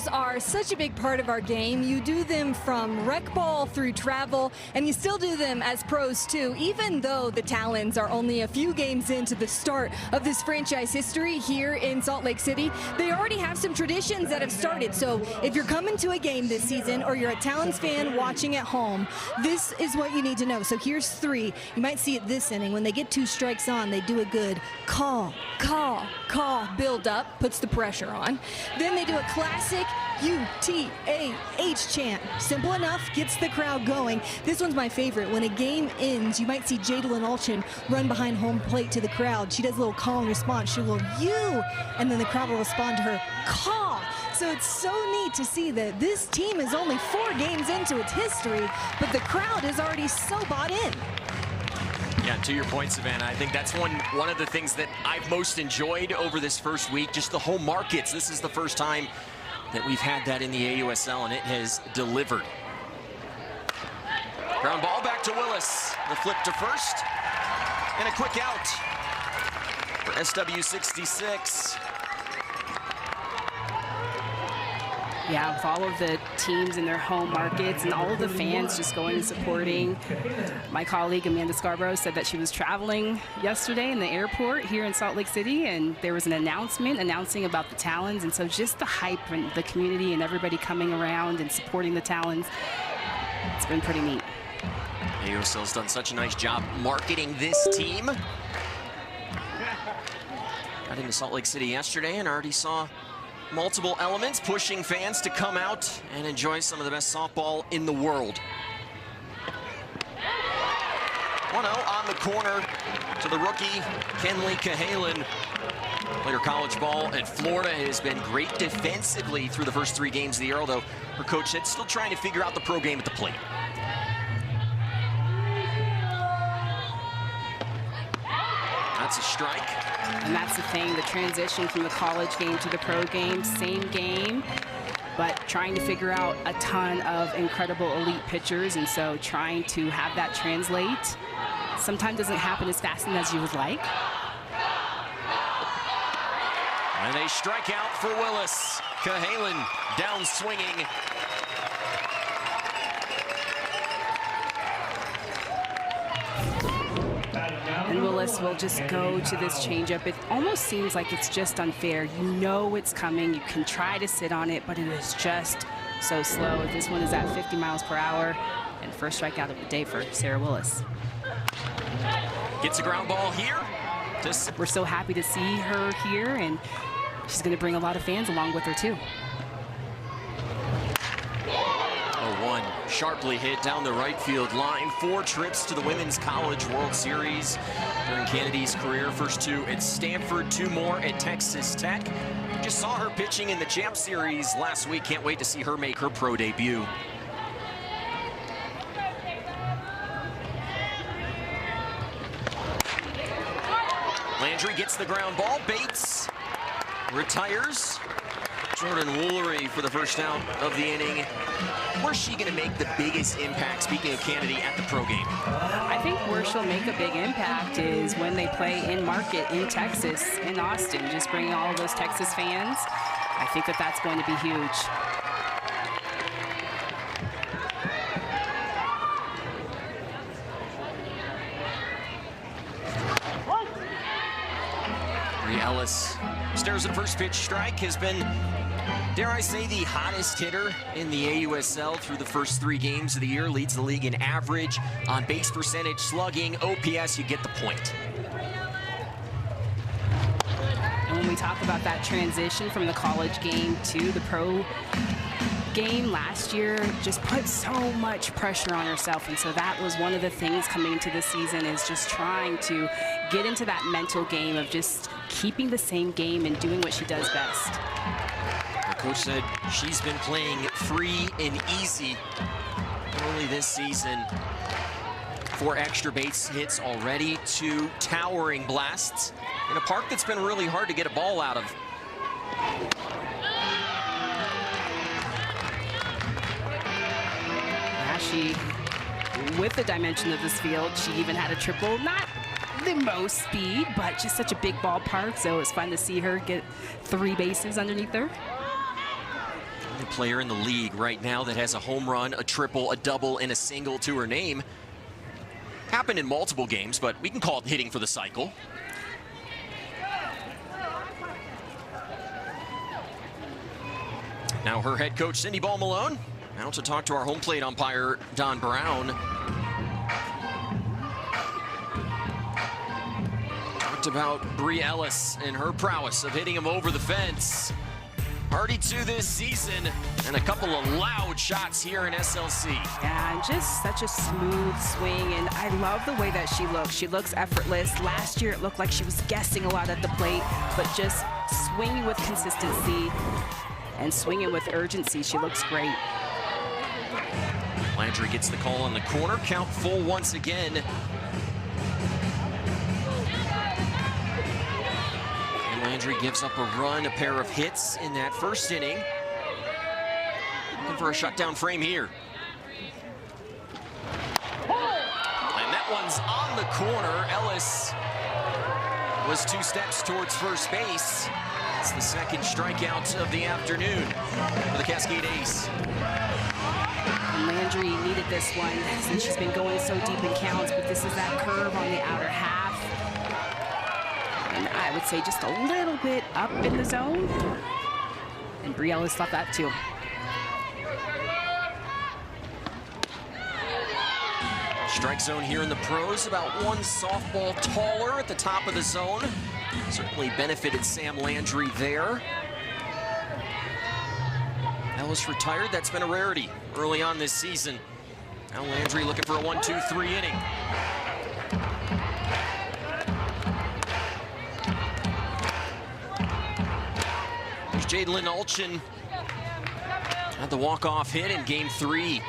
drills are such a big part of our game. You do them from rec ball through travel, and you still do them as pros too. Even though the Talons are only a few games into the start of this franchise history here in Salt Lake City, they already have some traditions that have started. So if you're coming to a game this season or you're a Talons fan watching at home, this is what you need to know. So here's 3. You might see it this inning. When they get 2 strikes on, they do a good call, build up, puts the pressure on. Then they do a classic UTAH chant. Simple enough, gets the crowd going. This one's my favorite. When a game ends, you might see Jadalyn Alchin run behind home plate to the crowd. She does a little call and response. She'll go, you, and then the crowd will respond to her, caw. So it's so neat to see that this team is only 4 games into its history, but the crowd is already so bought in. Yeah, to your point, Savannah, I think that's one of the things that I've most enjoyed over this first week, just the home markets. This is the first time that we've had that in the AUSL, and it has delivered. Ground ball back to Willis. The flip to first, and a quick out for SW66. Yeah, with all of the teams in their home markets and all of the fans just going and supporting. My colleague Amanda Scarborough said that she was traveling yesterday in the airport here in Salt Lake City, and there was an announcement announcing about the Talons, and so just the hype and the community and everybody coming around and supporting the Talons, it's been pretty neat. AUSL's done such a nice job marketing this team. Got into Salt Lake City yesterday and already saw multiple elements pushing fans to come out and enjoy some of the best softball in the world. 1-0 on the corner to the rookie, Kenley Cahalan. Played her college ball at Florida, has been great defensively through the first 3 games of the year, although her coach said still trying to figure out the pro game at the plate. That's a strike. And that's the thing, the transition from the college game to the pro game, same game, but trying to figure out a ton of incredible elite pitchers, and so trying to have that translate sometimes doesn't happen as fast as you would like. And a strikeout for Willis. Cahalan down swinging. And Willis will just go to this changeup. It almost seems like it's just unfair. You know it's coming. You can try to sit on it, but it is just so slow. This one is at 50 miles per hour. And first strikeout of the day for Sarah Willis. Gets a ground ball here. We're so happy to see her here, and she's going to bring a lot of fans along with her, too. 0-1, sharply hit down the right field line. 4 trips to the Women's College World Series during Kennedy's career. First 2 at Stanford, 2 more at Texas Tech. Just saw her pitching in the Champ Series last week. Can't wait to see her make her pro debut. Landry gets the ground ball. Bates retires. Jordan Woolery for the first out of the inning. Where's she going to make the biggest impact, speaking of Kennedy, at the pro game? I think where she'll make a big impact is when they play in market in Texas, in Austin, just bringing all of those Texas fans. I think that that's going to be huge. Bree Ellis stares at first pitch strike, has been, dare I say, the hottest hitter in the AUSL through the first 3 games of the year. Leads the league in average, on base percentage, slugging, OPS. You get the point. And when we talk about that transition from the college game to the pro game last year, just put so much pressure on herself, and so that was one of the things coming into this season, is just trying to get into that mental game of just keeping the same game and doing what she does best. Her coach said she's been playing free and easy early this season. 4 extra base hits already, 2 towering blasts in a park that's been really hard to get a ball out of. She, with the dimension of this field, she even had a triple, not the most speed, but just such a big ballpark, so it's fun to see her get 3 bases underneath her. only player in the league right now that has a home run, a triple, a double, and a single to her name. Happened in multiple games, but we can call it hitting for the cycle. Now her head coach, Cindy Ball Malone, out to talk to our home plate umpire, Don Brown. Talked about Bree Ellis and her prowess of hitting him over the fence. Already 2 this season, and a couple of loud shots here in SLC. Yeah, and just such a smooth swing, and I love the way that she looks. She looks effortless. Last year, it looked like she was guessing a lot at the plate, but just swinging with consistency and swinging with urgency. She looks great. Landry gets the call on the corner. Count full once again. And Landry gives up a run, a pair of hits in that first inning. Looking for a shutdown frame here. And that one's on the corner. Ellis was 2 steps towards first base. It's the second strikeout of the afternoon for the Cascade ace. And Landry needed this one since she's been going so deep in counts, but this is that curve on the outer half. And I would say just a little bit up in the zone. And Bree Ellis thought that too. Strike zone here in the pros, about 1 softball taller at the top of the zone. Certainly benefited Sam Landry there. Ellis retired. That's been a rarity early on this season. Now Landry looking for a 1-2-3 inning. There's Jadlyn Alchin. Had the walk-off hit in Game 3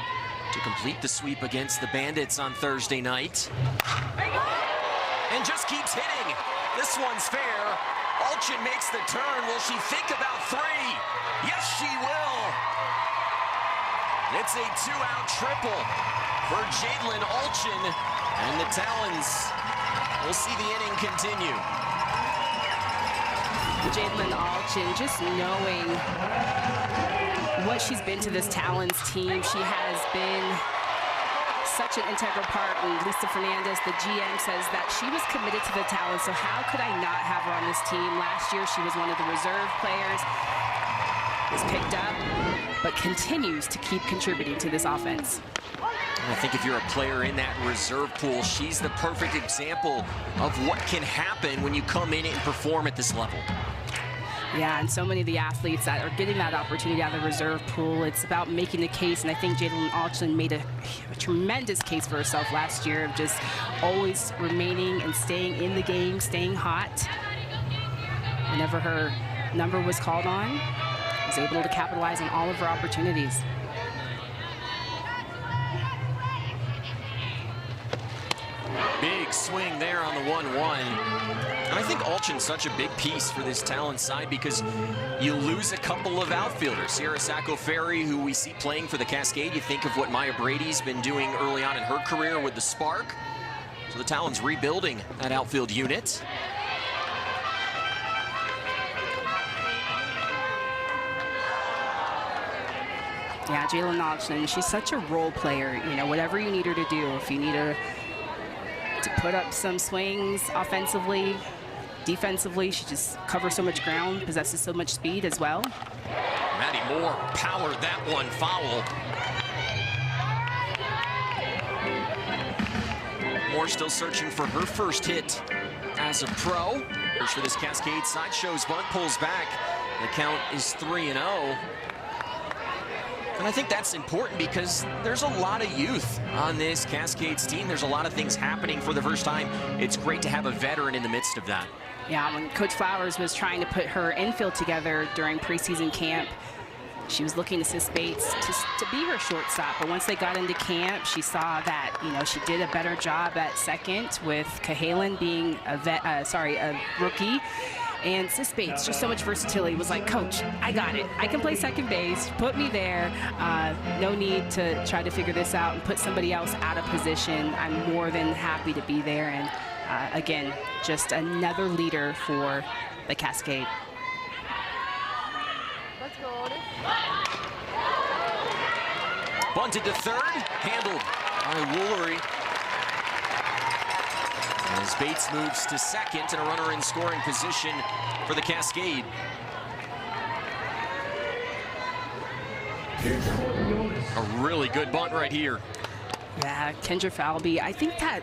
to complete the sweep against the Bandits on Thursday night. And just keeps hitting. This one's fair. Alchin makes the turn. Will she think about 3? Yes, she will. It's a 2-out triple for Jadlyn Alchin. And the Talons will see the inning continue. Jadlyn Alchin, just knowing what she's been to this Talons team, she has been such an integral part. And Lisa Fernandez, the GM, says that she was committed to the Talons, so how could I not have her on this team? Last year, she was one of the reserve players, was picked up, but continues to keep contributing to this offense. I think if you're a player in that reserve pool, she's the perfect example of what can happen when you come in and perform at this level. Yeah, and so many of the athletes that are getting that opportunity out of the reserve pool, it's about making the case, and I think Jadlyn Alchin made a tremendous case for herself last year of just always remaining and staying in the game, staying hot. Whenever her number was called on, was able to capitalize on all of her opportunities. Big swing there on the 1-1. And I think Alchin's such a big piece for this Talon side because you lose a couple of outfielders. Sierra Sacco-Ferry, who we see playing for the Cascade. You think of what Maya Brady's been doing early on in her career with the Spark. So the Talons rebuilding that outfield unit. Yeah, Jadlyn Alchin, she's such a role player. You know, whatever you need her to do, if you need her to put up some swings offensively, defensively, she just covers so much ground, possesses so much speed as well. Maddie Moore powered that one foul. Moore still searching for her first hit as a pro. Here's for this Cascade side, shows bunt, pulls back. The count is 3-0. And I think that's important because there's a lot of youth on this Cascades team. There's a lot of things happening for the first time. It's great to have a veteran in the midst of that. Yeah, when Coach Flowers was trying to put her infield together during preseason camp, she was looking to Sis Bates to be her shortstop. But once they got into camp, she saw that, you know, she did a better job at second with Cahalan being a rookie. And Sis Bates, just so much versatility, was like, Coach, I got it. I can play second base. Put me there. No need to try to figure this out and put somebody else out of position. I'm more than happy to be there. And again, just another leader for the Cascade. Bunted to third, handled by Woolery. As Bates moves to second and a runner in scoring position for the Cascade. A really good bunt right here. Yeah, Kendra Falby, I think that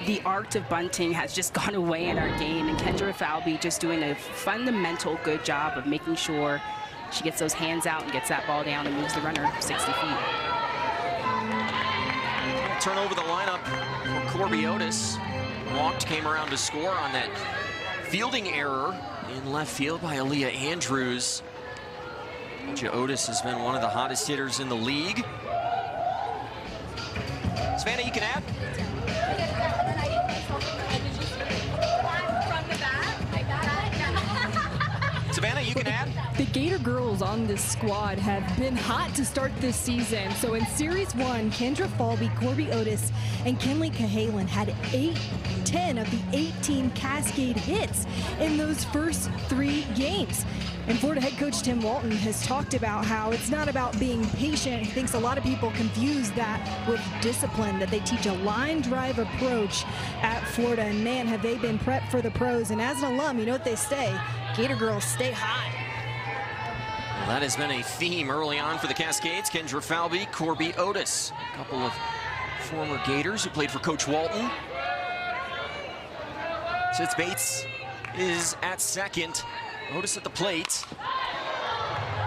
the art of bunting has just gone away in our game, and Kendra Falby just doing a fundamental good job of making sure she gets those hands out and gets that ball down and moves the runner 60 feet. Turn over the lineup for Corby Otis. Walked, came around to score on that fielding error in left field by Aaliyah Andrews. Otis has been one of the hottest hitters in the league. Savannah, you can add. Savannah, you can add. The Gator girls on this squad have been hot to start this season. So in Series 1, Kendra Falby, Corby Otis, and Kinley Cahalan had 10 of the 18 Cascade hits in those first 3 games. And Florida head coach Tim Walton has talked about how it's not about being patient. He thinks a lot of people confuse that with discipline, that they teach a line drive approach at Florida. And man, have they been prepped for the pros. And as an alum, you know what they say, Gator girls stay hot. Well, that has been a theme early on for the Cascades. Kendra Falby, Corby Otis, a couple of former Gators who played for Coach Walton. Sitz Bates is at second. Otis at the plate.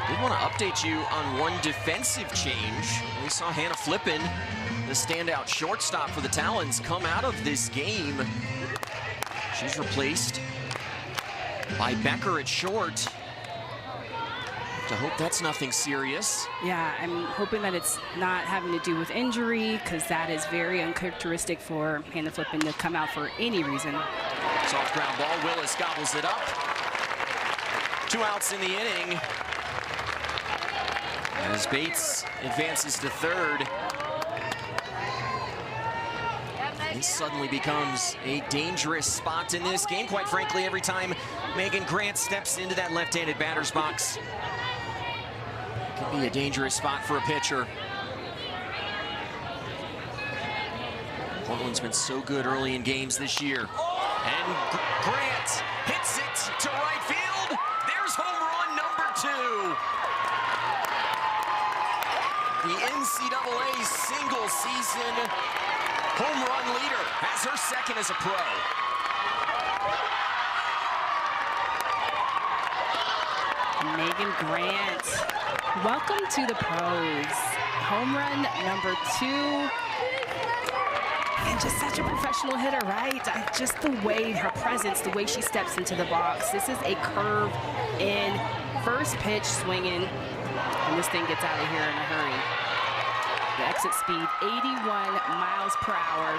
Did want to update you on one defensive change. We saw Hannah Flippin, the standout shortstop for the Talons, come out of this game. She's replaced by Becker at short. I hope that's nothing serious. Yeah, I'm hoping that it's not having to do with injury, because that is very uncharacteristic for Hannah Flippin to come out for any reason. Soft ground ball, Willis gobbles it up. 2 outs in the inning. As Bates advances to third. This suddenly becomes a dangerous spot in this game. Quite frankly, every time Megan Grant steps into that left-handed batter's box, it can be a dangerous spot for a pitcher. Portland's been so good early in games this year. And Grant hits it to right field. There's home run number 2. The NCAA single season home run leader has her second as a pro. Megan Grant, welcome to the pros. Home run number 2. And just such a professional hitter, right? Just the way, her presence, the way she steps into the box. This is a curve in, first pitch swinging, and this thing gets out of here in a hurry. The exit speed, 81 miles per hour,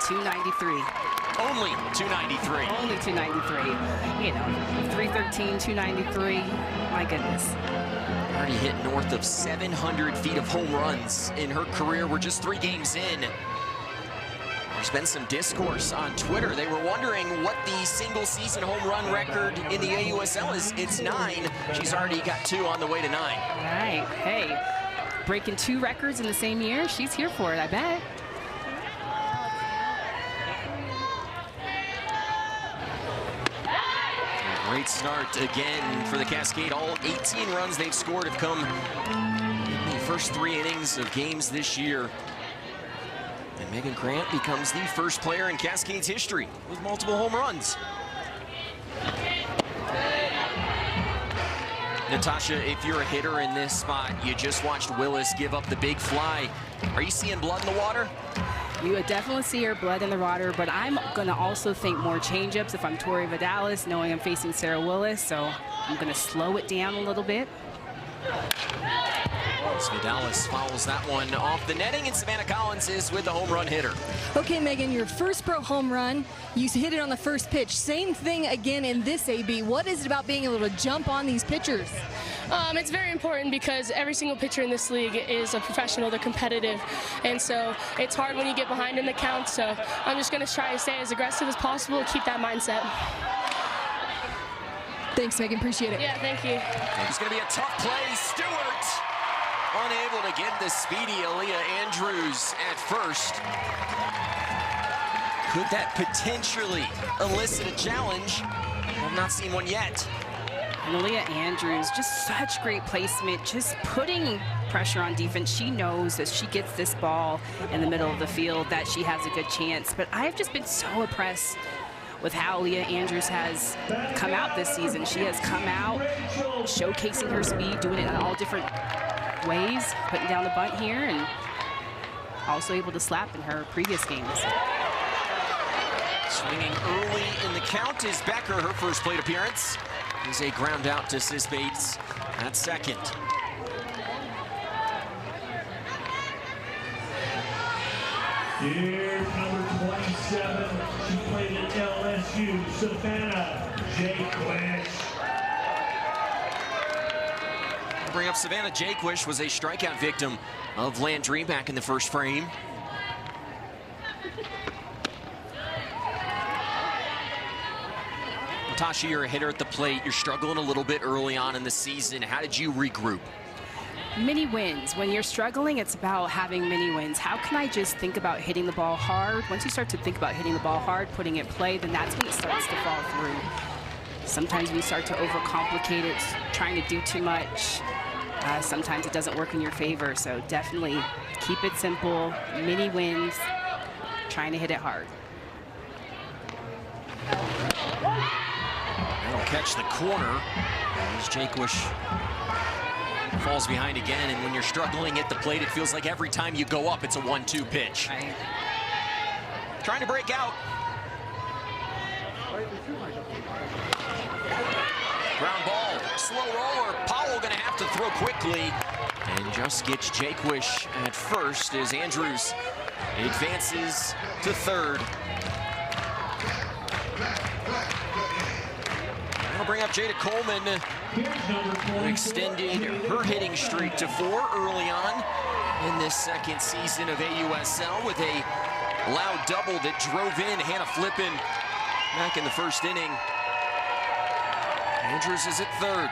293. Only 293. Only 293. You know, 313, 293. My goodness. Already hit north of 700 feet of home runs in her career. We're just 3 games in. There's been some discourse on Twitter. They were wondering what the single season home run record in the AUSL is. It's 9. She's already got 2 on the way to 9. Right. Hey, breaking 2 records in the same year. She's here for it, I bet. Great start again for the Cascade. All 18 runs they've scored have come in the first 3 innings of games this year. And Megan Grant becomes the first player in Cascade's history with multiple home runs. Natasha, if you're a hitter in this spot, you just watched Willis give up the big fly. Are you seeing blood in the water? You would definitely see her blood in the water, but I'm going to also think more changeups if I'm Tori Vidalis, knowing I'm facing Sarah Willis, so I'm going to slow it down a little bit. Vidalis fouls that one off the netting, and Savannah Collins is with the home run hitter. Okay, Megan, your first pro home run, you hit it on the first pitch. Same thing again in this AB. What is it about being able to jump on these pitchers? It's very important because every single pitcher in this league is a professional. They're competitive, and so it's hard when you get behind in the count. So I'm just going to try to stay as aggressive as possible and keep that mindset. Thanks, Megan. Appreciate it. Yeah, thank you. It's going to be a tough play. Stewart unable to get the speedy Aaliyah Andrews at first. Could that potentially elicit a challenge? I've not seen one yet. And Aaliyah Andrews, just such great placement, just putting pressure on defense. She knows that she gets this ball in the middle of the field that she has a good chance. But I've just been so impressed with how Aaliyah Andrews has come out this season. She has come out showcasing her speed, doing it in all different ways, putting down the bunt here, and also able to slap in her previous games. Swinging early in the count is Becker, her first plate appearance. Is a ground out to Sis Bates at second. Here's number 27. She played at LSU, Savannah Jaquish. Bring up Savannah Jaquish, was a strikeout victim of Landry back in the first frame. Natasha, you're a hitter at the plate. You're struggling a little bit early on in the season. How did you regroup? Mini wins. When you're struggling, it's about having mini wins. How can I just think about hitting the ball hard? Once you start to think about hitting the ball hard, putting it in play, then that's when it starts to fall through. Sometimes we start to overcomplicate it, trying to do too much. Sometimes it doesn't work in your favor. So definitely keep it simple, mini wins, trying to hit it hard. That'll catch the corner as Jaquish falls behind again, and when you're struggling at the plate, it feels like every time you go up, it's a 1-2 pitch. Right. Trying to break out. Ground ball, slow roller. Powell gonna have to throw quickly, and just gets Jaquish at first as Andrews advances to third. That'll bring up Jada Coleman, who extended her hitting streak to 4 early on in this second season of AUSL with a loud double that drove in Hannah Flippin back in the first inning. Andrews is at third.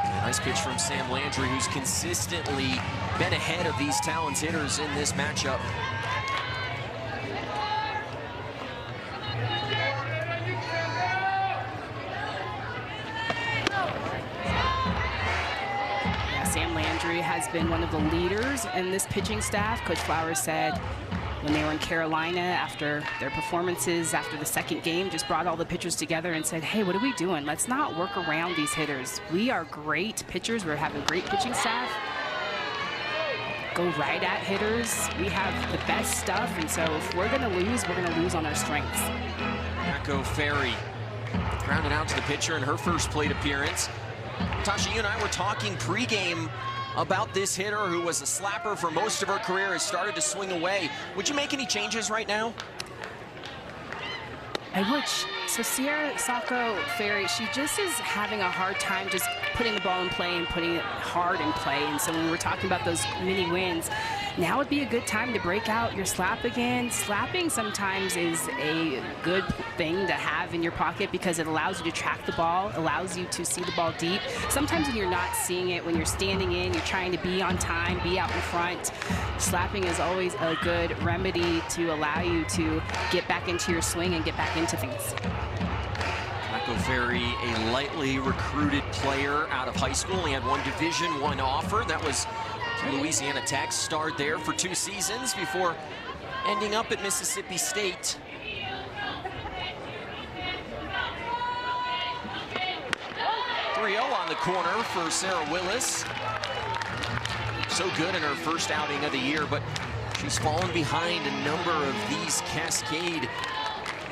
A nice pitch from Sam Landry, who's consistently been ahead of these Talons hitters in this matchup. Sam Landry has been one of the leaders in this pitching staff. Coach Flowers said when they were in Carolina after their performances, after the second game, just brought all the pitchers together and said, hey, what are we doing? Let's not work around these hitters. We are great pitchers. We're having a great pitching staff. Go right at hitters. We have the best stuff, and so if we're going to lose, we're going to lose on our strengths. Echo Ferry grounded out to the pitcher in her first plate appearance. Tasha, you and I were talking pregame about this hitter who was a slapper for most of her career, has started to swing away. Would you make any changes right now? I would. So Sierra Sacco Ferry, she just is having a hard time just putting the ball in play and putting it hard in play. And so when we were talking about those mini wins, now would be a good time to break out your slap again. Slapping sometimes is a good thing to have in your pocket because it allows you to track the ball, allows you to see the ball deep. Sometimes when you're not seeing it, when you're standing in, you're trying to be on time, be out in front. Slapping is always a good remedy to allow you to get back into your swing and get back into things. Echo Ferry, a lightly recruited player out of high school. He had one Division I offer. That was Louisiana Tech. Starred there for 2 seasons before ending up at Mississippi State. On the corner for Sarah Willis. So good in her first outing of the year, but she's fallen behind a number of these Cascade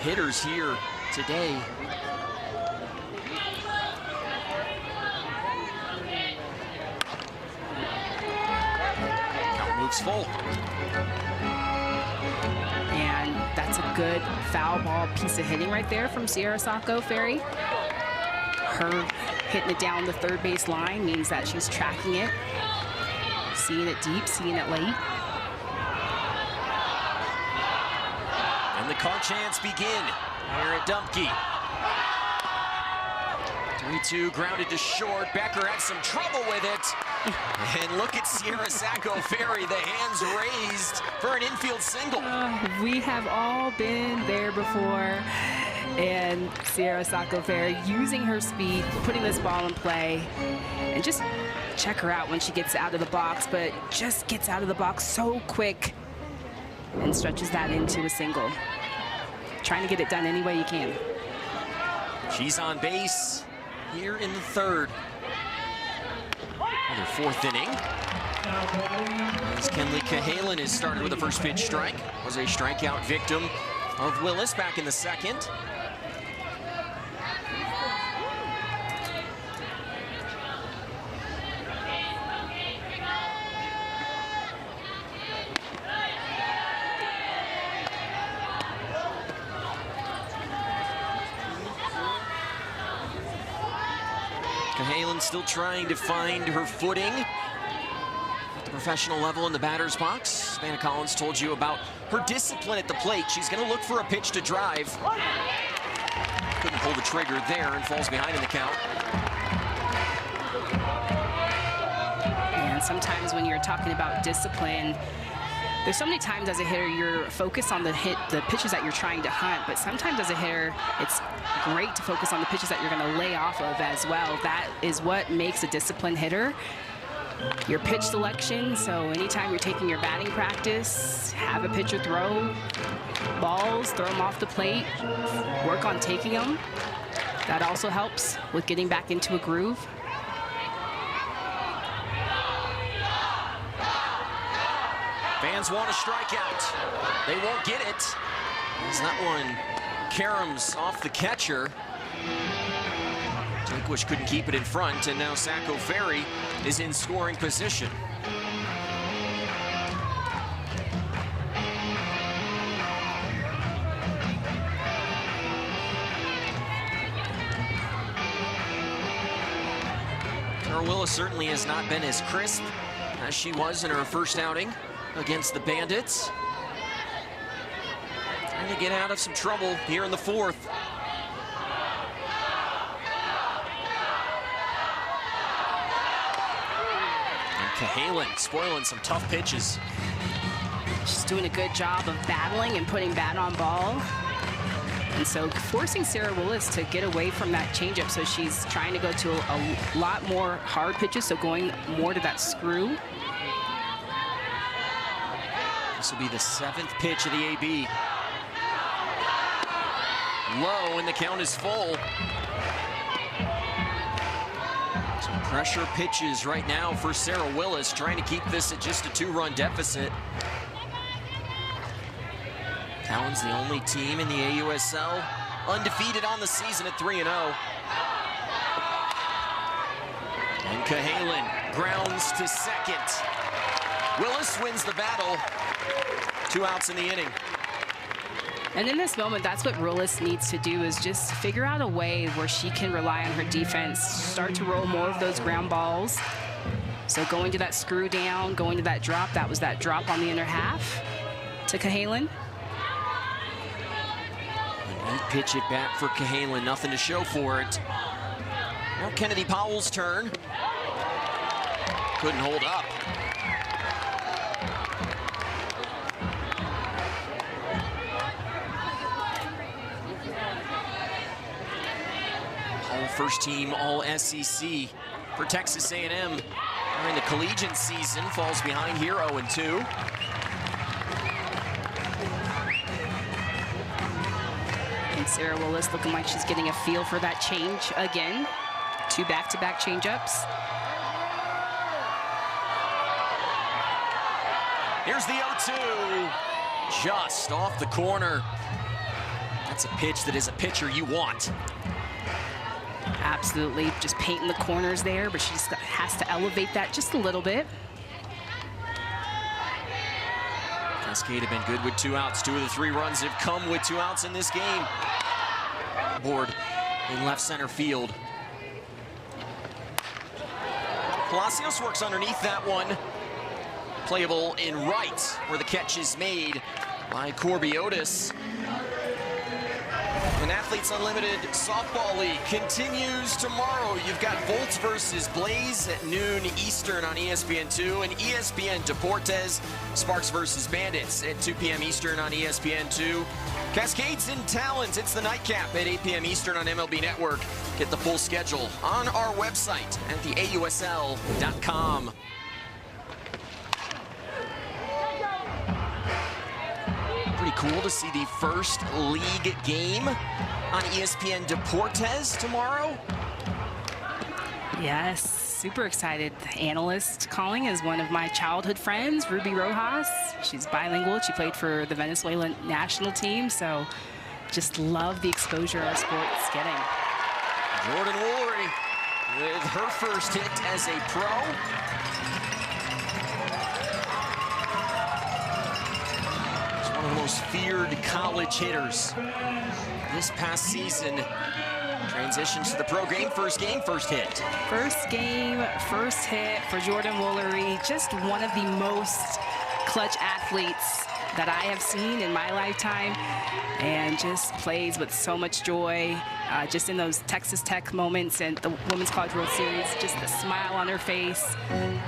hitters here today. Count moves full. And that's a good foul ball piece of hitting right there from Sierra Sacco Ferry. Her hitting it down the third base line means that she's tracking it, seeing it deep, seeing it late. And the call chants begin here at Dumpke. 3-2, grounded to short. Becker had some trouble with it. And look at Sierra Sacco-Ferry, the hands raised for an infield single. We have all been there before. And Sierra Sacco-Ferry using her speed, putting this ball in play, and just check her out when she gets out of the box, but just gets out of the box so quick and stretches that into a single. Trying to get it done any way you can. She's on base here in the third. Another fourth inning. As Kenley Cahalan is started with a first pitch strike. Was a strikeout victim of Willis back in the second. Cahalan still trying to find her footing at the professional level in the batter's box. Savannah Collins told you about her discipline at the plate. She's going to look for a pitch to drive. Couldn't pull the trigger there and falls behind in the count. And sometimes when you're talking about discipline, there's so many times as a hitter you're focused on the pitches that you're trying to hunt, but sometimes as a hitter it's great to focus on the pitches that you're going to lay off of as well. That is what makes a disciplined hitter. Your pitch selection, so anytime you're taking your batting practice, have a pitcher throw balls, throw them off the plate, work on taking them. That also helps with getting back into a groove. Fans want a strikeout. They won't get it. As that one caroms off the catcher. Jaquish couldn't keep it in front, and now Sacco-Ferry is in scoring position. Tara Willis certainly has not been as crisp as she was in her first outing against the Bandits. Trying to get out of some trouble here in the fourth. And Cahalan spoiling some tough pitches. She's doing a good job of battling and putting bat on ball. And so forcing Sarah Willis to get away from that changeup. So she's trying to go to a lot more hard pitches, so going more to that screw. This will be the seventh pitch of the AB. Low, and the count is full. Some pressure pitches right now for Sarah Willis, trying to keep this at just a 2-run deficit. Talons the only team in the AUSL undefeated on the season at 3-0. And Cahalan grounds to second. Willis wins the battle. 2 outs in the inning. And in this moment, that's what Willis needs to do, is just figure out a way where she can rely on her defense, start to roll more of those ground balls. So going to that screw down, going to that drop, that was that drop on the inner half to Cahalan. A neat pitch at bat for Cahalan, nothing to show for it. Now Kennedy Powell's turn. Couldn't hold up. First team All-SEC for Texas A&M during the collegiate season. Falls behind here, 0-2. And Sarah Willis looking like she's getting a feel for that change again. 2 back-to-back changeups. Here's the 0-2. Just off the corner. That's a pitch that is a pitcher you want. Absolutely, just painting the corners there, but she just has to elevate that just a little bit. Cascade have been good with 2 outs. 2 of the 3 runs have come with 2 outs in this game. Board in left center field. Palacios works underneath that one. Playable in right, where the catch is made by Corbiotis. And Athletes Unlimited Softball League continues tomorrow. You've got Volts versus Blaze at noon Eastern on ESPN2, and ESPN Deportes, Sparks versus Bandits at 2 p.m. Eastern on ESPN2. Cascades and Talons, it's the nightcap at 8 p.m. Eastern on MLB Network. Get the full schedule on our website at theausl.com. Pretty cool to see the first league game on ESPN Deportes tomorrow. Yes, super excited. The analyst calling is one of my childhood friends, Ruby Rojas. She's bilingual. She played for the Venezuelan national team, so just love the exposure our sport's getting. Jordan Woolery with her first hit as a pro. One of the most feared college hitters this past season. Transitions to the pro game, first hit. First game, first hit for Jordan Woolery. Just one of the most clutch athletes that I have seen in my lifetime, and just plays with so much joy. Just in those Texas Tech moments and the Women's College World Series, just the smile on her face.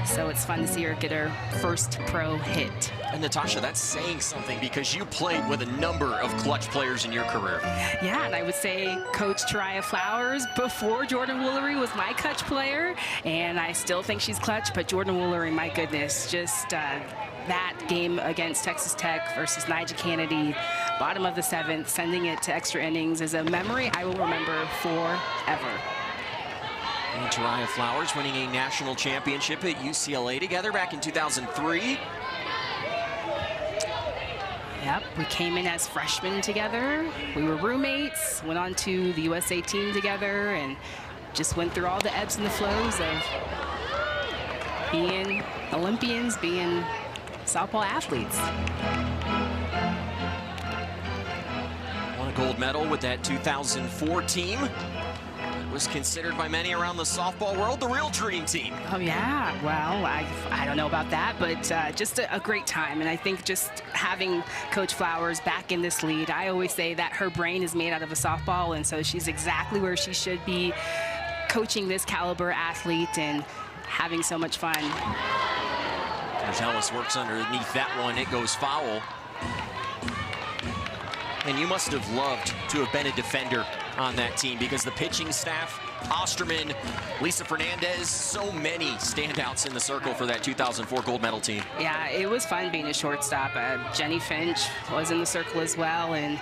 So it's fun to see her get her first pro hit. And Natasha, that's saying something because you played with a number of clutch players in your career. Yeah, and I would say Coach Taraya Flowers before Jordan Woolery was my clutch player, and I still think she's clutch, but Jordan Woolery, my goodness, just that game against Texas Tech versus Nija Kennedy, bottom of the 7th, sending it to extra innings is a memory I will remember forever. And Taraya Flowers winning a national championship at UCLA together back in 2003. Yep, we came in as freshmen together. We were roommates, went on to the USA team together, and just went through all the ebbs and the flows of being Olympians, being softball athletes. Won a gold medal with that 2004 team. It was considered by many around the softball world the real dream team. Oh yeah, well, I don't know about that, but just a great time. And I think just having Coach Flowers back in this lead, I always say that her brain is made out of a softball, and so she's exactly where she should be, coaching this caliber athlete and having so much fun. As Ellis works underneath that one, it goes foul. And you must have loved to have been a defender on that team, because the pitching staff, Osterman, Lisa Fernandez, so many standouts in the circle for that 2004 gold medal team. Yeah, it was fun being a shortstop. Jenny Finch was in the circle as well, and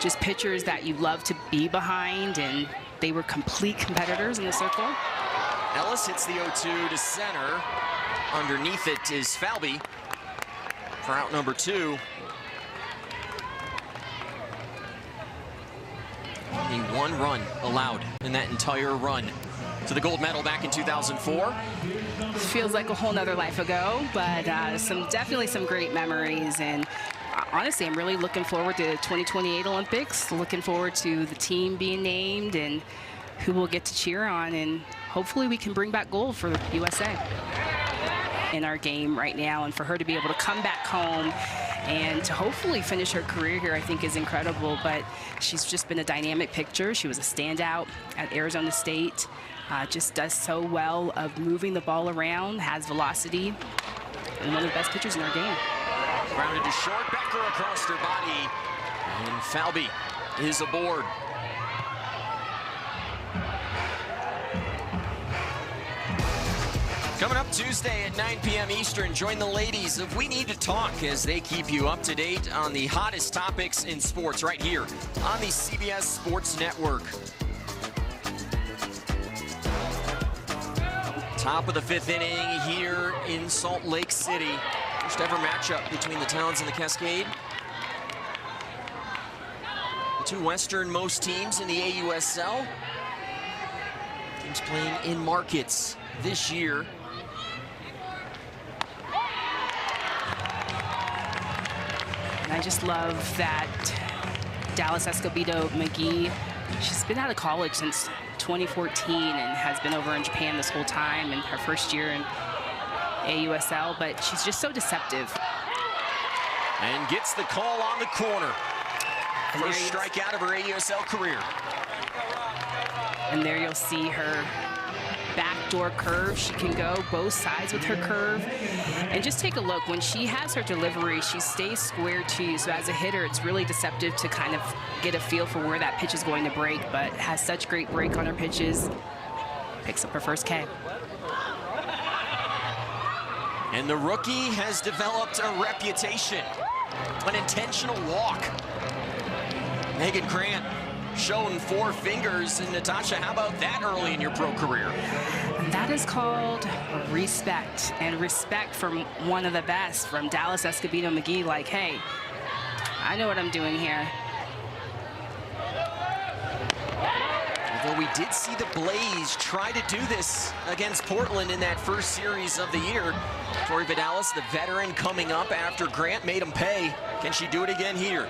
just pitchers that you love to be behind, and they were complete competitors in the circle. Ellis hits the 0-2 to center. Underneath it is Falby for out number 2. Only 1 run allowed in that entire run to the gold medal back in 2004. Feels like a whole nother life ago, but definitely some great memories. And honestly, I'm really looking forward to 2028 Olympics, looking forward to the team being named and who we'll get to cheer on, and hopefully we can bring back gold for the USA in our game right now. And for her to be able to come back home and to hopefully finish her career here, I think is incredible. But she's just been a dynamic pitcher. She was a standout at Arizona State. Just does so well of moving the ball around, has velocity, and one of the best pitchers in our game. Grounded to short, Becker across her body, and Falby is aboard. Coming up Tuesday at 9 p.m. Eastern, join the ladies of We Need to Talk as they keep you up to date on the hottest topics in sports right here on the CBS Sports Network. Top of the 5th inning here in Salt Lake City. First ever matchup between the Talons and the Cascade. The 2 westernmost teams in the AUSL. Teams playing in markets this year. And I just love that Dallas Escobedo McGee, she's been out of college since 2014 and has been over in Japan this whole time in her first year in AUSL, but she's just so deceptive. And gets the call on the corner. First strikeout of her AUSL career. And there you'll see her backdoor curve. She can go both sides with her curve. And just take a look. When she has her delivery, she stays square to you. So as a hitter, it's really deceptive to kind of get a feel for where that pitch is going to break, but has such great break on her pitches. Picks up her first K. And the rookie has developed a reputation, an intentional walk. Megan Grant showing 4 fingers. And Natasha, how about that early in your pro career? And that is called respect, and respect from one of the best, from Dallas Escobedo McGee. Like, hey, I know what I'm doing here. Although we did see the Blaze try to do this against Portland in that first series of the year. Tori Vidalis, the veteran, coming up after Grant made him pay. Can she do it again here?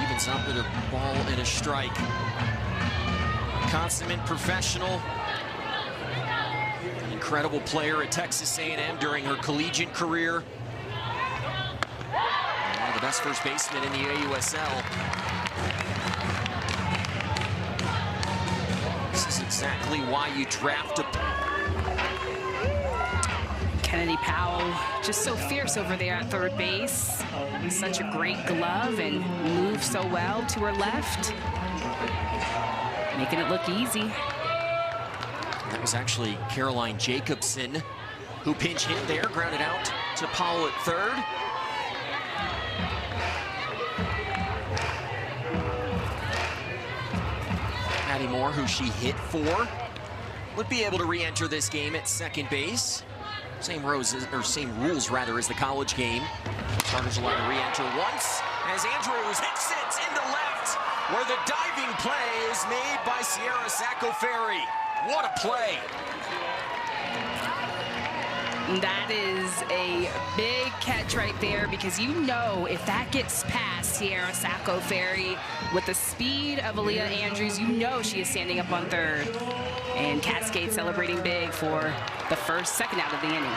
Evens up with a ball and a strike. Consummate professional. An incredible player at Texas A&M during her collegiate career. One of the best first basemen in the AUSL. This is exactly why you draft a... Kennedy Powell, just so fierce over there at third base. Such a great glove and moves so well to her left. Making it look easy. That was actually Caroline Jacobson who pinch hit there, grounded out to Powell at third. Maddie Moore, who she hit for, would be able to re-enter this game at second base. Same rules as the college game. Starters allowed to re-enter once as Andrews hits it into left, where the diving play is made by Sierra Sacco-Ferry. What a play! That is a big catch right there, because you know if that gets past Sierra Sacco-Ferry with the speed of Aaliyah Andrews, you know she is standing up on third. And Cascade celebrating big for the second out of the inning.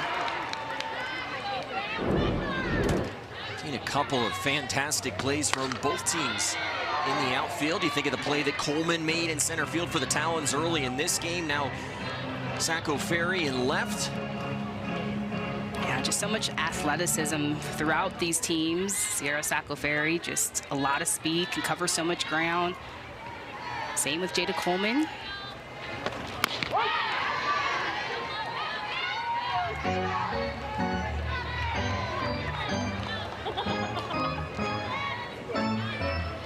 Seen a couple of fantastic plays from both teams in the outfield. You think of the play that Coleman made in center field for the Talons early in this game. Now Sacco-Ferry in left. Yeah, just so much athleticism throughout these teams. Sierra Sacco-Ferry, just a lot of speed, can cover so much ground. Same with Jada Coleman.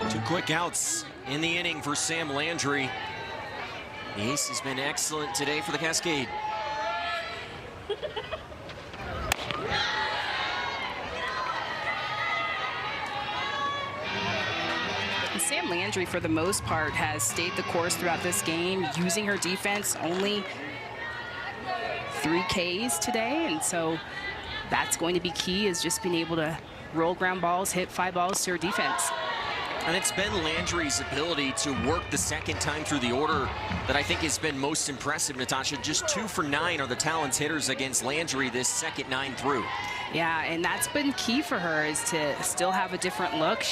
Two quick outs in the inning for Sam Landry. The ace has been excellent today for the Cascade. Sam Landry, for the most part, has stayed the course throughout this game, using her defense. Only 3 Ks today, and so that's going to be key, is just being able to roll ground balls, hit 5 balls to her defense. And it's been Landry's ability to work the second time through the order that I think has been most impressive, Natasha. Just 2 for 9 are the Talons hitters against Landry this second 9 through. Yeah, and that's been key for her, is to still have a different look.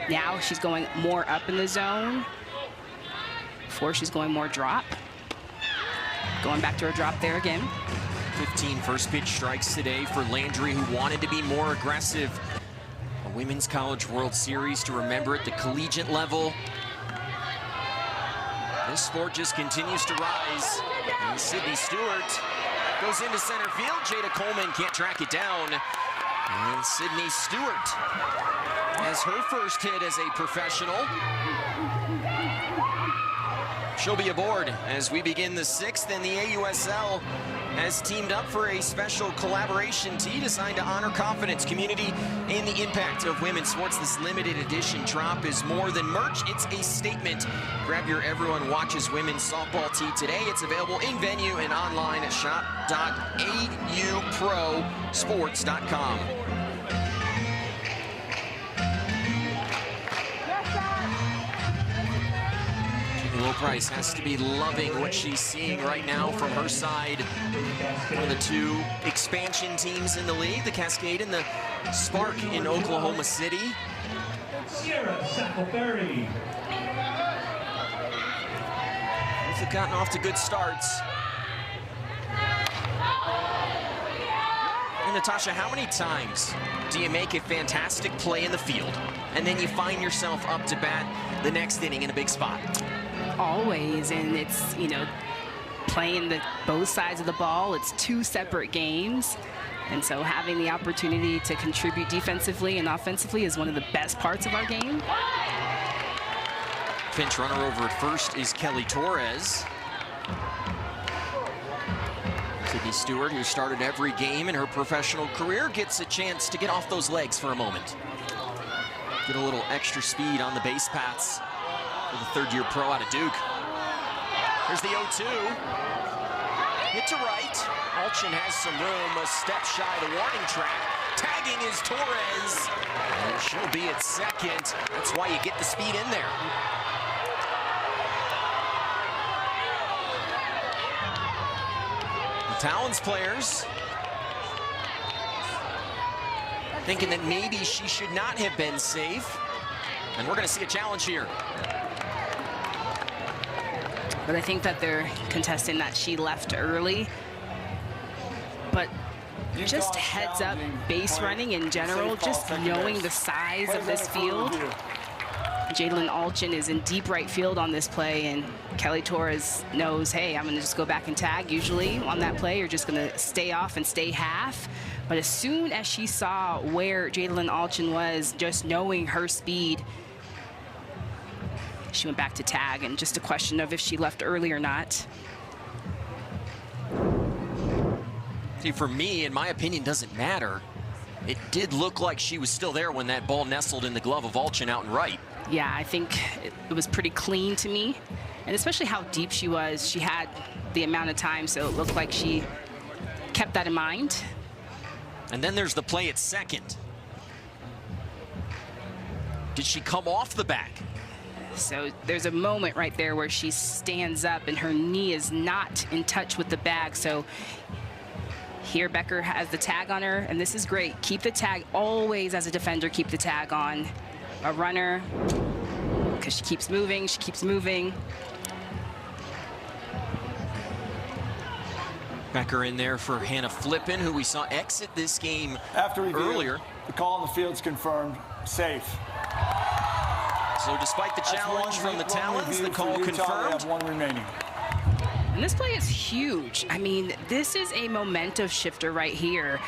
Now she's going more up in the zone. Before, she's going more drop. Going back to her drop there again. 15 first pitch strikes today for Landry, who wanted to be more aggressive. A Women's College World Series to remember at the collegiate level. This sport just continues to rise. And Sydney Stewart goes into center field. Jada Coleman can't track it down. And Sydney Stewart has her first hit as a professional. She'll be aboard as we begin the 6th, and the AUSL has teamed up for a special collaboration tee designed to honor confidence, community, and the impact of women's sports. This limited edition drop is more than merch, it's a statement. Grab your Everyone Watches Women's Softball tee today. It's available in venue and online at shop.auprosports.com. Price has to be loving what she's seeing right now from her side. One of the two expansion teams in the league, the Cascade and the Spark in Oklahoma City. Sierra Sackleberry. Both have gotten off to good starts. And Natasha, how many times do you make a fantastic play in the field and then you find yourself up to bat the next inning in a big spot? Always, and it's, you know, playing both sides of the ball. It's two separate games, and so having the opportunity to contribute defensively and offensively is one of the best parts of our game. Pinch runner over at first is Kelly Torres. Sydney Stewart, who started every game in her professional career, gets a chance to get off those legs for a moment. Get a little extra speed on the base paths for the third-year pro out of Duke. Here's the 0-2. Hit to right. Alchin has some room, a step shy of the warning track. Tagging is Torres. And she'll be at second. That's why you get the speed in there. The Talons players thinking that maybe she should not have been safe. And we're going to see a challenge here. But I think that they're contesting that she left early. But just heads up base running in general, just knowing the size of this field. Jalen Alchin is in deep right field on this play, and Kelly Torres knows, hey, I'm going to just go back and tag. Usually on that play, you're just going to stay off and stay half. But as soon as she saw where Jalen Alchin was, just knowing her speed, she went back to tag, and just a question of if she left early or not. See, for me, in my opinion, doesn't matter. It did look like she was still there when that ball nestled in the glove of Alchin out and right. Yeah, I think it was pretty clean to me, and especially how deep she was. She had the amount of time, so it looked like she kept that in mind. And then there's the play at second. Did she come off the back? So there's a moment right there where she stands up and her knee is not in touch with the bag. So here Becker has the tag on her, and this is great. Keep the tag always as a defender, keep the tag on a runner, because she keeps moving, she keeps moving. Becker in there for Hannah Flippin, who we saw exit this game After review, earlier. The call on the field's confirmed, safe. So despite the challenge from the Talons, the call confirmed. They have one remaining. And this play is huge. I mean, this is a momentum shifter right here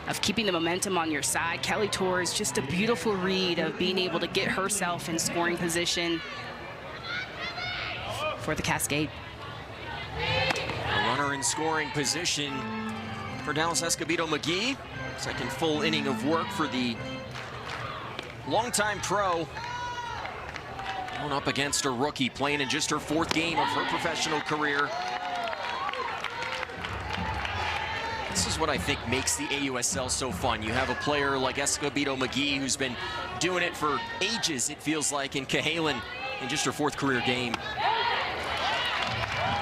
of keeping the momentum on your side. Kelly Torres, just a beautiful read of being able to get herself in scoring position for the Cascade. A runner in scoring position for Dallas Escobedo McGee. Second full inning of work for the longtime pro. Going up against a rookie, playing in just her fourth game of her professional career. This is what I think makes the AUSL so fun. You have a player like Escobedo McGee who's been doing it for ages, it feels like, in Cahalan in just her fourth career game.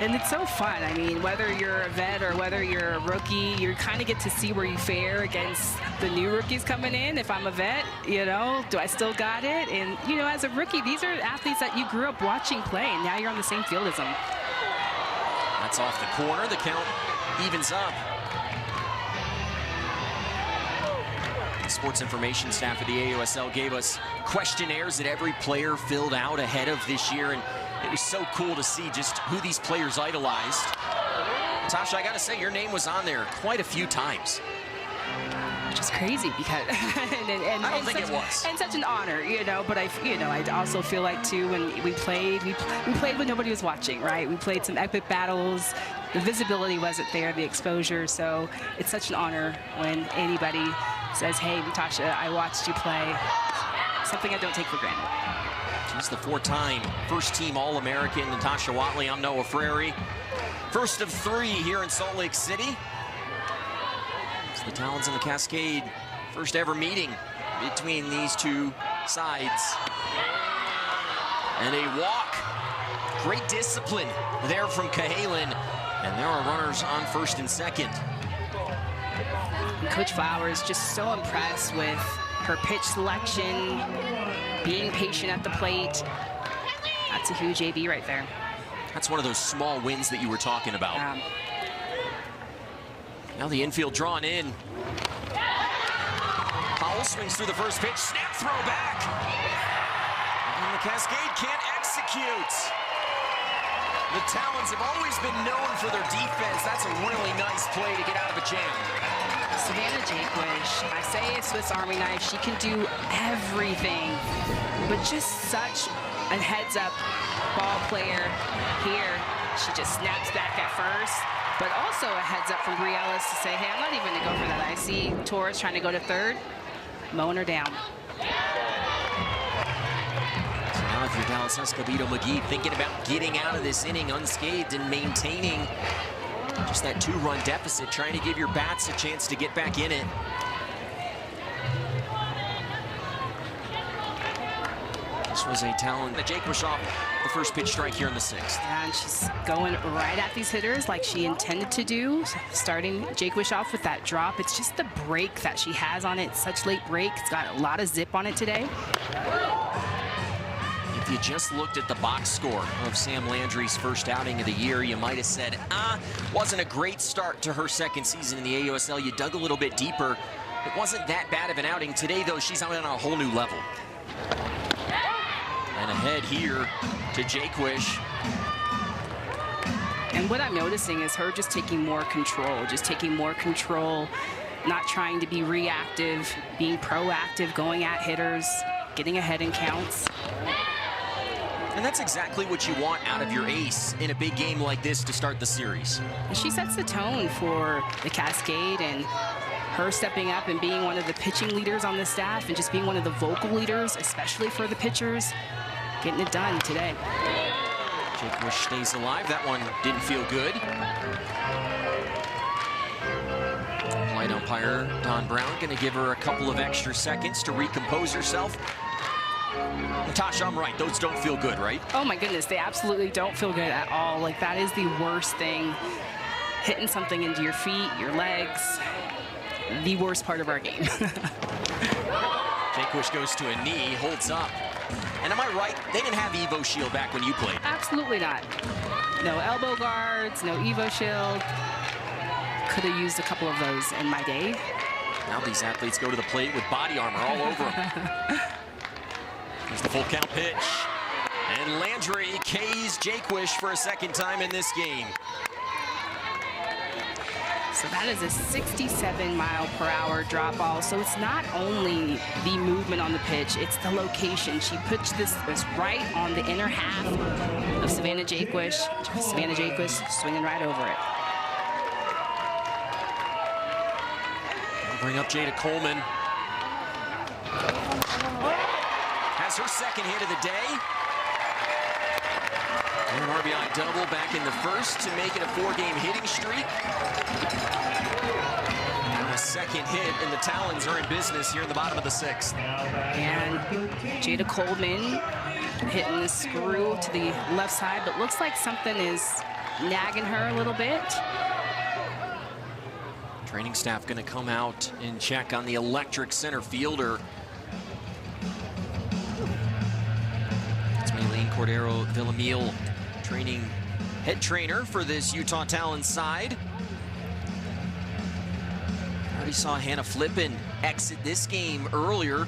And it's so fun. I mean, whether you're a vet or whether you're a rookie, you kind of get to see where you fare against the new rookies coming in. If I'm a vet, you know, do I still got it? And, you know, as a rookie, these are athletes that you grew up watching play, and now you're on the same field as them. That's off the corner. The count evens up. The sports information staff of the AUSL gave us questionnaires that every player filled out ahead of this year, and it was so cool to see just who these players idolized. Tasha, I gotta say, your name was on there quite a few times. Which is crazy because I don't think it was. And such an honor, you know. But I also feel like too, when we played when nobody was watching, right? We played some epic battles. The visibility wasn't there, the exposure. So it's such an honor when anybody says, "Hey, Natasha, I watched you play." Something I don't take for granted. She's the four-time first-team All-American, Natasha Watley. I'm Noah Frary. First of three here in Salt Lake City. It's the Talons and the Cascade. First ever meeting between these two sides. And a walk Great discipline there from Cahalan. And there are runners on first and second. And Coach Flowers just so impressed with her pitch selection, being patient at the plate. That's a huge AB right there. That's one of those small wins that you were talking about. Now the infield drawn in. Powell swings through the first pitch, snap throw back. And the Cascade can't execute. The Talons have always been known for their defense. That's a really nice play to get out of a jam. Savannah Jakewish, I say a Swiss Army knife. She can do everything, but just such a heads-up ball player here. She just snaps back at first, but also a heads-up from Brie Ellis to say, hey, I'm not even going to go for that. I see Torres trying to go to third, mowing her down. Now if you're Dallas Escobedo McGee thinking about getting out of this inning unscathed and maintaining just that 2-run deficit, trying to give your bats a chance to get back in it. This was a Talon. Jakewish off the first pitch strike here in the 6th. And she's going right at these hitters like she intended to do, starting Jakewish off with that drop. It's just the break that she has on it. It's such late break. It's got a lot of zip on it today. If you just looked at the box score of Sam Landry's first outing of the year, you might have said, wasn't a great start to her second season in the AUSL. You dug a little bit deeper. It wasn't that bad of an outing. Today, though, she's out on a whole new level. And ahead here to Jakewish. And what I'm noticing is her just taking more control, not trying to be reactive, being proactive, going at hitters, getting ahead in counts. And that's exactly what you want out of your ace in a big game like this to start the series. And she sets the tone for the Cascade, and her stepping up and being one of the pitching leaders on the staff and just being one of the vocal leaders, especially for the pitchers, getting it done today. Jakewish stays alive. That one didn't feel good. Plate umpire Don Brown going to give her a couple of extra seconds to recompose herself. Natasha, I'm right. Those don't feel good, right? Oh my goodness, they absolutely don't feel good at all. Like, that is the worst thing. Hitting something into your feet, your legs, the worst part of our game. Jakewish goes to a knee, holds up. And am I right? They didn't have Evo Shield back when you played. Absolutely not. No elbow guards, no Evo Shield. Could have used a couple of those in my day. Now these athletes go to the plate with body armor all over them. Here's the full count pitch. And Landry K's Jakewish for a second time in this game. So that is a 67-mile-per-hour drop ball. So it's not only the movement on the pitch, it's the location. She puts this right on the inner half of Savannah Jakewish. Savannah Jakewish swinging right over it. I'll bring up Jada Coleman. Has her second hit of the day. And an RBI double back in the first to make it a 4-game hitting streak. And a second hit, and the Talons are in business here in the bottom of the 6th. And Jada Coleman hitting the screw to the left side, but looks like something is nagging her a little bit. Training staff going to come out and check on the electric center fielder. It's Maylene Cordero Villamil, head trainer for this Utah Talons side. Already saw Hannah Flippin exit this game earlier.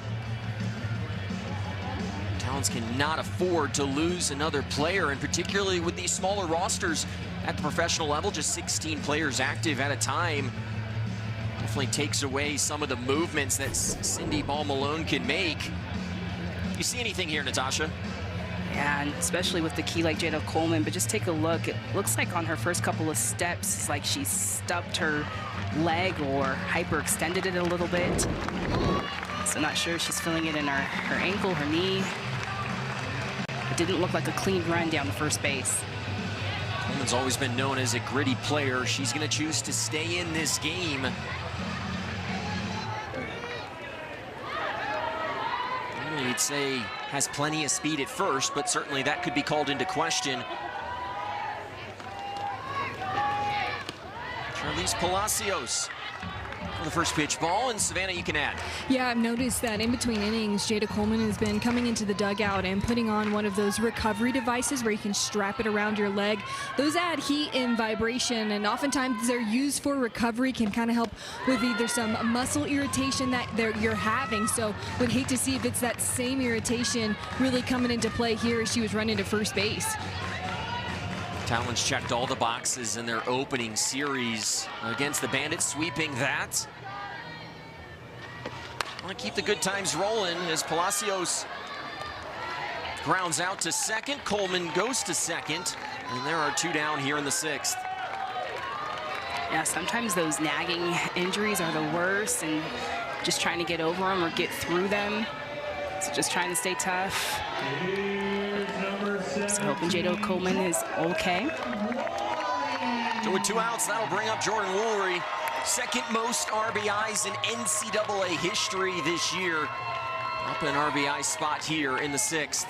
Talons cannot afford to lose another player, and particularly with these smaller rosters at the professional level, just 16 players active at a time. Definitely takes away some of the movements that Cindy Ball-Malone can make. You see anything here, Natasha? And especially with the key like Jada Coleman, but just take a look. It looks like on her first couple of steps, it's like she stubbed her leg or hyperextended it a little bit. So not sure if she's feeling it in her ankle, her knee. It didn't look like a clean run down the first base. Coleman's always been known as a gritty player. She's going to choose to stay in this game. you'd say has plenty of speed at first, but certainly that could be called into question. Charlize Palacios for the first pitch ball, and Savannah, you can add. Yeah, I've noticed that in between innings, Jada Coleman has been coming into the dugout and putting on one of those recovery devices where you can strap it around your leg. Those add heat and vibration, and oftentimes they're used for recovery, can kind of help with either some muscle irritation that you're having. So would hate to see if it's that same irritation really coming into play here as she was running to first base. Talons checked all the boxes in their opening series against the Bandits, sweeping that. Want to keep the good times rolling as Palacios grounds out to second. Coleman goes to second, and there are 2 down here in the 6th. Yeah, sometimes those nagging injuries are the worst, and just trying to get over them or get through them. So just trying to stay tough. So hoping Jada Coleman is okay. So with 2 outs, that'll bring up Jordan Woolery. Second most RBIs in NCAA history this year. Up in an RBI spot here in the 6th.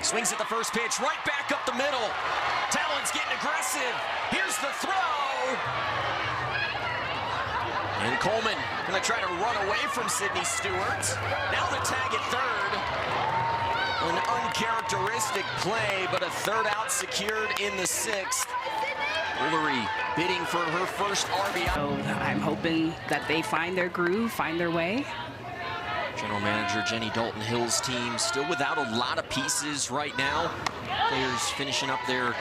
Swings at the first pitch, right back up the middle. Talons getting aggressive. Here's the throw. And Coleman gonna try to run away from Sydney Stewart. Now the tag at third. An uncharacteristic play, but a 3rd out secured in the 6th. Woolery bidding for her first RBI. So I'm hoping that they find their groove, find their way. General Manager Jenny Dalton Hill's team still without a lot of pieces right now. Players finishing up their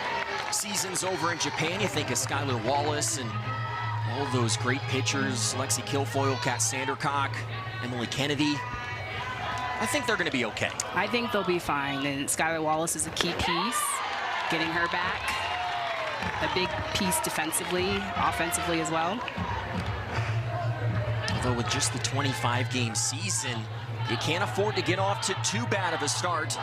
seasons over in Japan. You think of Skylar Wallace and all of those great pitchers, Lexi Kilfoyle, Kat Sandercock, Emily Kennedy. I think they're going to be okay. I think they'll be fine, and Skylar Wallace is a key piece, getting her back. A big piece defensively, offensively as well. Although with just the 25-game season, you can't afford to get off to too bad of a start.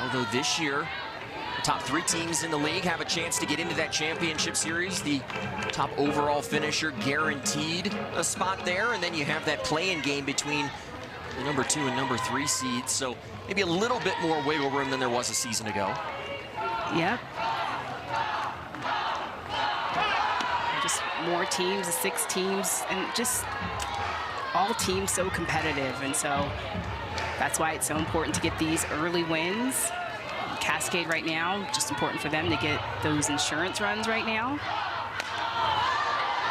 Although this year, the top 3 teams in the league have a chance to get into that championship series. The top overall finisher guaranteed a spot there, and then you have that play-in game between the number 2 and number 3 seeds. So maybe a little bit more wiggle room than there was a season ago. Yep. Just more teams, 6 teams, and just all teams so competitive. And so that's why it's so important to get these early wins. Cascade right now, just important for them to get those insurance runs right now.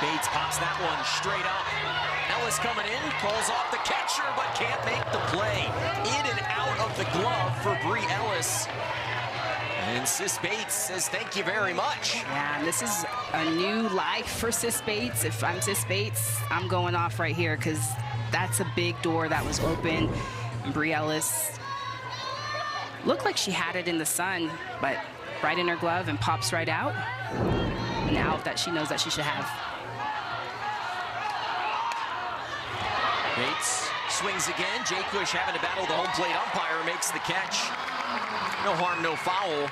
Bates pops that one straight up. Ellis coming in, pulls off the catcher, but can't make the play. In and out of the glove for Bree Ellis. And Sis Bates says thank you very much. Yeah, and this is a new life for Sis Bates. If I'm Sis Bates, I'm going off right here, because that's a big door that was open. And Bree Ellis looked like she had it in the sun, but right in her glove and pops right out. Now that she knows that she should have. Bates swings again. Jay Cush having to battle the home plate umpire, makes the catch. No harm, no foul.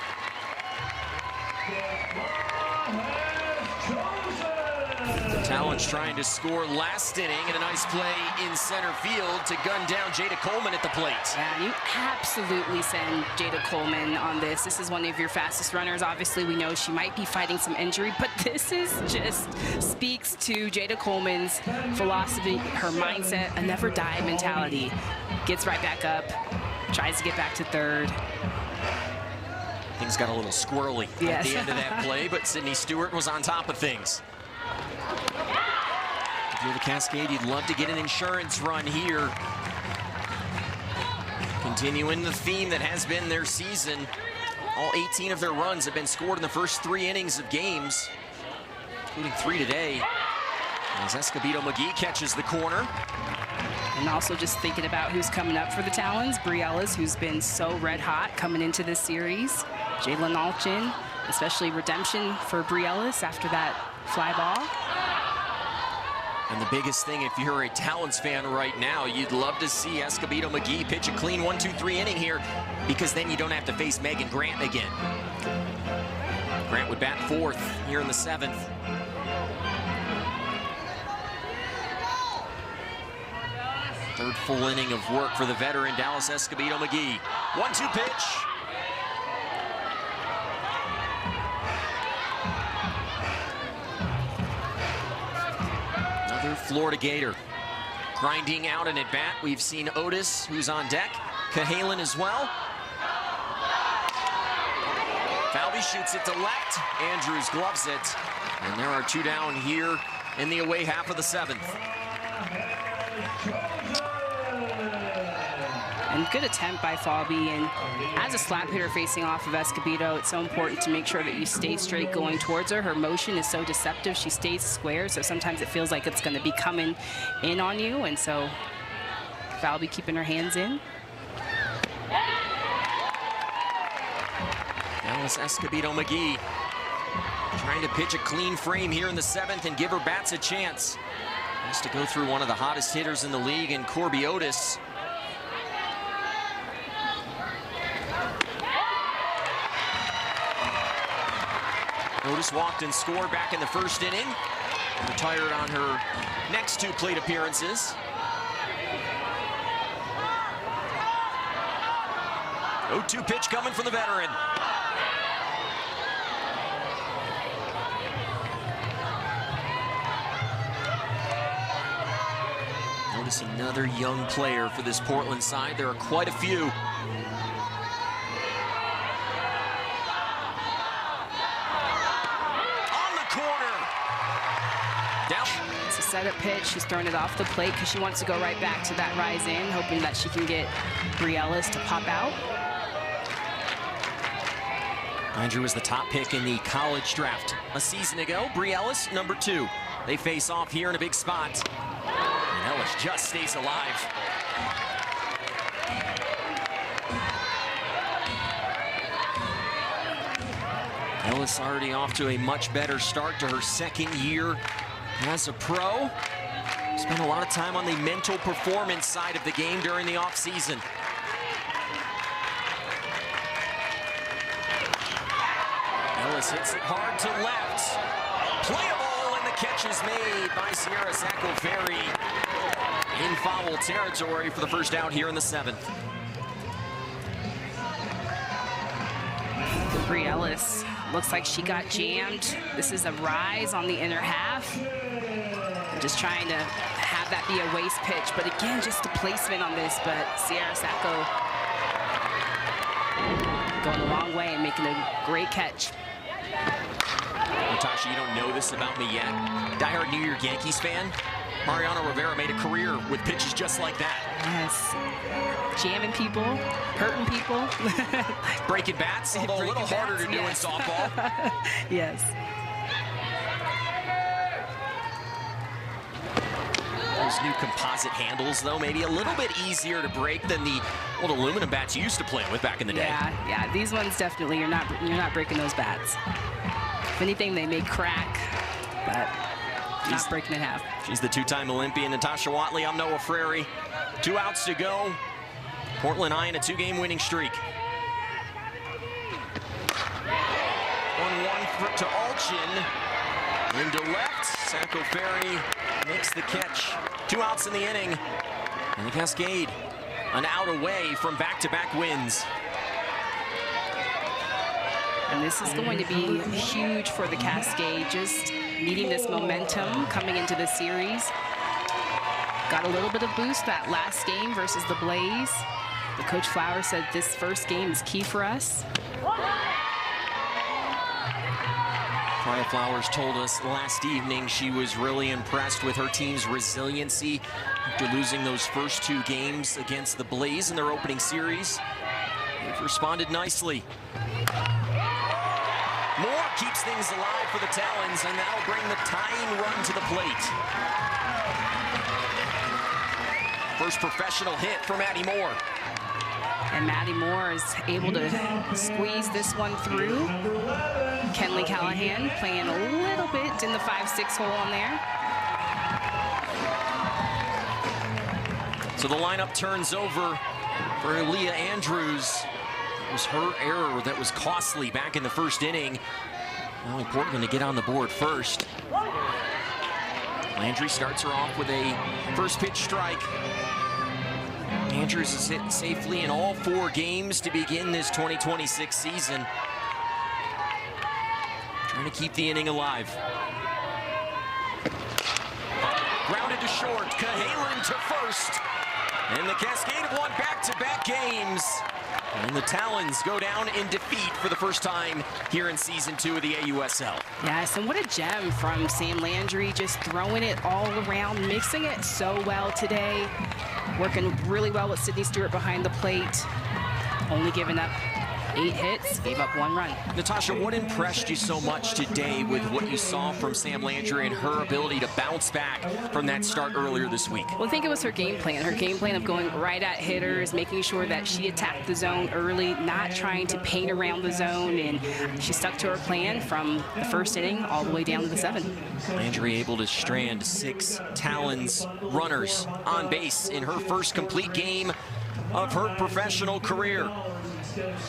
Talons trying to score last inning, and a nice play in center field to gun down Jada Coleman at the plate. Yeah, you absolutely send Jada Coleman on this. This is one of your fastest runners. Obviously, we know she might be fighting some injury, but this is just speaks to Jada Coleman's philosophy, her mindset, a never die mentality. Gets right back up, tries to get back to third. Things got a little squirrely at the end of that play, but Sydney Stewart was on top of things. If you're the Cascade, you'd love to get an insurance run here. Continuing the theme that has been their season. All 18 of their runs have been scored in the first 3 innings of games, including 3 today. As Escobedo McGee catches the corner. And also just thinking about who's coming up for the Talons. Bree Ellis, who's been so red hot coming into this series. Jalen Alchin, especially redemption for Bree Ellis after that fly ball. And the biggest thing, if you're a Talons fan right now, you'd love to see Escobedo McGee pitch a clean 1-2-3 inning here, because then you don't have to face Megan Grant again. Grant would bat 4th here in the 7th. Third full inning of work for the veteran Dallas Escobedo McGee. 1-2 pitch. Another Florida Gator. Grinding out an at-bat. We've seen Otis, who's on deck. Cahalan as well. Falvey shoots it to left. Andrews gloves it. And there are 2 down here in the away half of the 7th. And good attempt by Falvey. And as a slap hitter facing off of Escobedo, it's so important to make sure that you stay straight going towards her. Her motion is so deceptive. She stays square, so sometimes it feels like it's going to be coming in on you. And so Falvey keeping her hands in. Dallas Escobedo McGee trying to pitch a clean frame here in the 7th and give her bats a chance. Has to go through one of the hottest hitters in the league in Corby Otis. Otis walked and scored back in the 1st inning. Retired on her next 2 plate appearances. 0-2 pitch coming from the veteran. Notice another young player for this Portland side. There are quite a few. It's a setup pitch. She's throwing it off the plate because she wants to go right back to that rise in, hoping that she can get Bri Ellis to pop out. Andrew was the top pick in the college draft a season ago. Bri Ellis, number 2. They face off here in a big spot. And Ellis just stays alive. Ellis already off to a much better start to her 2nd year as a pro. Spent a lot of time on the mental performance side of the game during the offseason. Ellis hits it hard to left. Playable, and the catch is made by Sierra Sacco-Ferry in foul territory for the first out here in the 7th. Bri Ellis looks like she got jammed. This is a rise on the inner half. Just trying to have that be a waste pitch, but again, just a placement on this, but Sierra Sacco going a long way and making a great catch. Natasha, you don't know this about me yet. Diehard New York Yankees fan. Mariano Rivera made a career with pitches just like that. Yes. Jamming people, hurting people. Breaking bats, although a little harder to do in softball. Yes. Those new composite handles, though, maybe a little bit easier to break than the old aluminum bats you used to play with back in the day. Yeah. These ones definitely, you're not breaking those bats. If anything, they may crack, but not breaking in half. She's the 2-time Olympian, Natasha Watley. I'm Noah Frary. 2 outs to go. Portland eyeing a 2-game winning streak. 1-1 to Alchin. Into left. Sacco-Ferry makes the catch. 2 outs in the inning. And the Cascade, an out away from back-to-back wins. And this is going to be huge for the Cascade, just needing this momentum coming into the series. Got a little bit of boost that last game versus the Blaze. But Coach Flowers said this first game is key for us. Mariah Flowers told us last evening she was really impressed with her team's resiliency after losing those first 2 games against the Blaze in their opening series. They've responded nicely. Moore keeps things alive for the Talons, and that'll bring the tying run to the plate. First professional hit for Maddie Moore. And Maddie Moore is able to squeeze this one through. Kenley Callahan playing a little bit in the 5-6 hole on there. So the lineup turns over for Leah Andrews. It was her error that was costly back in the first inning. Now important to get on the board first. Landry starts her off with a first pitch strike. Andrews has hit safely in all 4 games to begin this 2026 season. Trying to keep the inning alive. Grounded to short, Cahalan to first. And the Cascade have won back-to-back games. And the Talons go down in defeat for the first time here in Season 2 of the AUSL. Yes, and what a gem from Sam Landry, just throwing it all around, mixing it so well today. Working really well with Sydney Stewart behind the plate. Only giving up 8 hits, gave up 1 run. Natasha, what impressed you so much today with what you saw from Sam Landry and her ability to bounce back from that start earlier this week? Well, I think it was her game plan of going right at hitters, making sure that she attacked the zone early, not trying to paint around the zone, and she stuck to her plan from the first inning all the way down to the 7th. Landry able to strand 6 Talons runners on base in her first complete game of her professional career.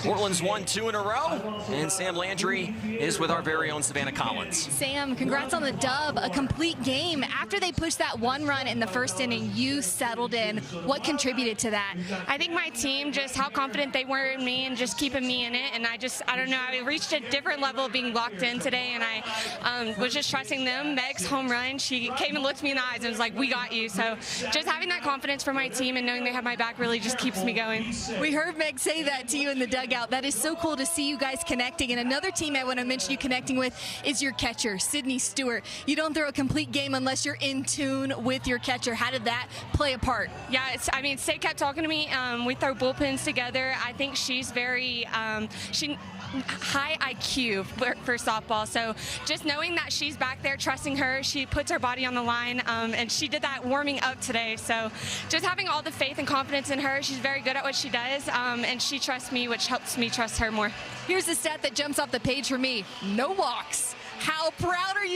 Portland's won 2 in a row, and Sam Landry is with our very own Savannah Collins. Sam, congrats on the dub, a complete game. After they pushed that 1 run in the first inning, you settled in. What contributed to that? I think my team, just how confident they were in me and just keeping me in it. And I don't know, I reached a different level of being locked in today, and I was just trusting them. Meg's home run, she came and looked me in the eyes and was like, we got you. So just having that confidence for my team and knowing they have my back really just keeps me going. We heard Meg say that to you in the dugout. That is so cool to see you guys connecting. And another team I want to mention you connecting with is your catcher, Sydney Stewart. You don't throw a complete game unless you're in tune with your catcher. How did that play a part? Yeah, Say kept talking to me. We throw bullpens together. I think she's very, high IQ for softball. So just knowing that she's back there, trusting her, she puts her body on the line, and she did that warming up today. So just having all the faith and confidence in her, she's very good at what she does, and she trusts me, which helps me trust her more. Here's the stat that jumps off the page for me. No walks. How proud are you?